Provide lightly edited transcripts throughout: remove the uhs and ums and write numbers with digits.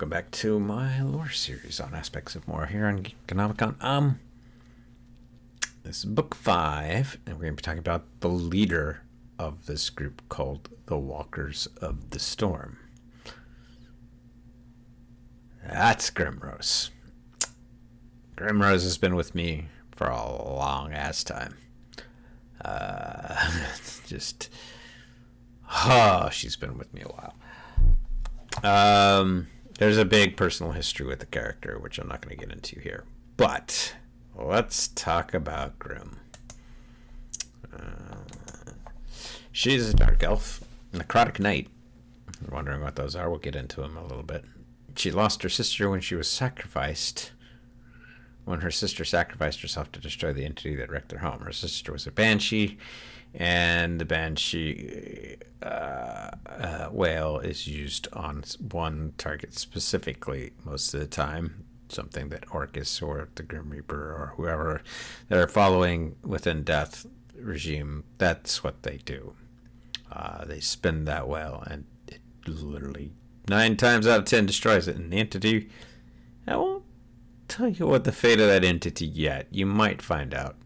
welcome back to my lore series on aspects of more here on Geekanomicon. This is book 5, and we're going to be talking about the leader of this group called the Walkers of the Storm. That's Grimrose. Grimrose has been with me for a long ass time. She's been with me a while. There's a big personal history with the character, which I'm not going to get into here. But let's talk about Grim. She's a dark elf, necrotic knight. You're wondering what those are. We'll get into them a little bit. She lost her sister when she was sacrificed. When her sister sacrificed herself to destroy the entity that wrecked their home. Her sister was a banshee, and the banshee whale is used on one target specifically most of the time. Something that Orcus or the Grim Reaper or whoever that are following within death regime, that's what they do. They spin that whale, and it literally 9 times out of 10 destroys it. And the entity, I won't tell you what the fate of that entity yet. You might find out.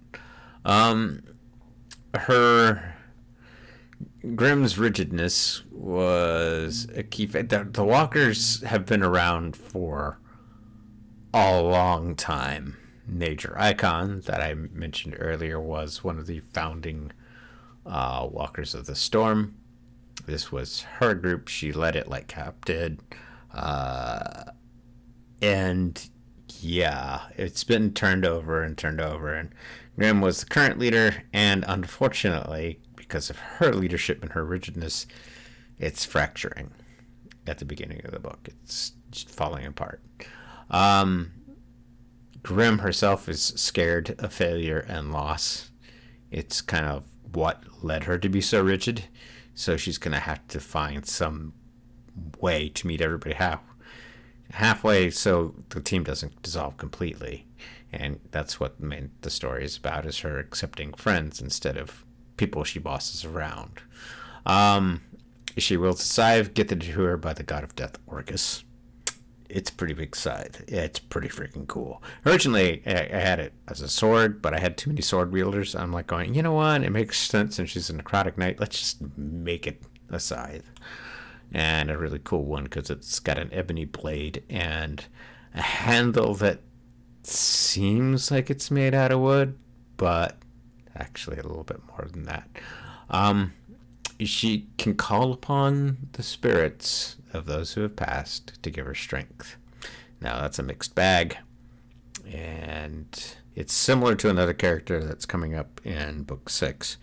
Grim's rigidness was a key factor. The walkers have been around for a long time. Major Icon, that I mentioned earlier, was one of the founding Walkers of the Storm. This was her group. She led it like Cap did. And yeah, it's been turned over. And Grim was the current leader, and unfortunately, because of her leadership and her rigidness, it's fracturing at the beginning of the book. It's just falling apart. Grim herself is scared of failure and loss. It's kind of what led her to be so rigid. So she's going to have to find some way to meet everybody halfway so the team doesn't dissolve completely. And that's what the story is about, is her accepting friends instead of people she bosses around. She wields a scythe gifted to her by the god of death, Orcus. It's a pretty big scythe. It's pretty freaking cool. Originally, I had it as a sword, but I had too many sword wielders. I'm like going, you know what? It makes sense, and she's a necrotic knight. Let's just make it a scythe. And a really cool one because it's got an ebony blade and a handle that seems like it's made out of wood, but actually a little bit more than that. She can call upon the spirits of those who have passed to give her strength. Now, that's a mixed bag, and it's similar to another character that's coming up in book 6.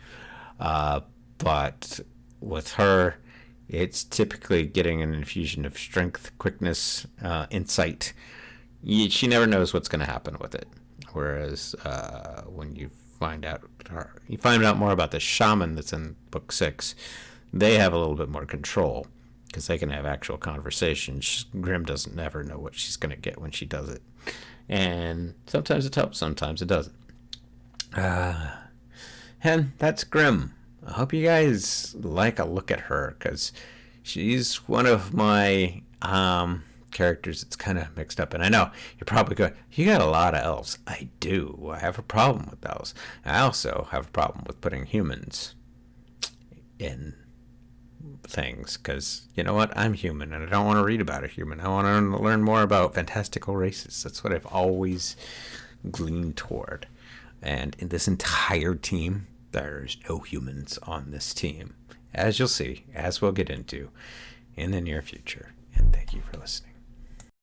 But with her, it's typically getting an infusion of strength, quickness, insight. She never knows what's going to happen with it. Whereas when you find out more about the shaman that's in book 6, they have a little bit more control because they can have actual conversations. Grim doesn't never know what she's going to get when she does it. And sometimes it helps, sometimes it doesn't. And that's Grim. I hope you guys like a look at her, because she's one of my characters that's kind of mixed up. And I know you're probably going, you got a lot of elves. I do. I have a problem with elves. I also have a problem with putting humans in things, because you know what? I'm human, and I don't want to read about a human. I want to learn more about fantastical races. That's what I've always gleaned toward. And in this entire team, there's no humans on this team, as you'll see, as we'll get into in the near future. And thank you for listening.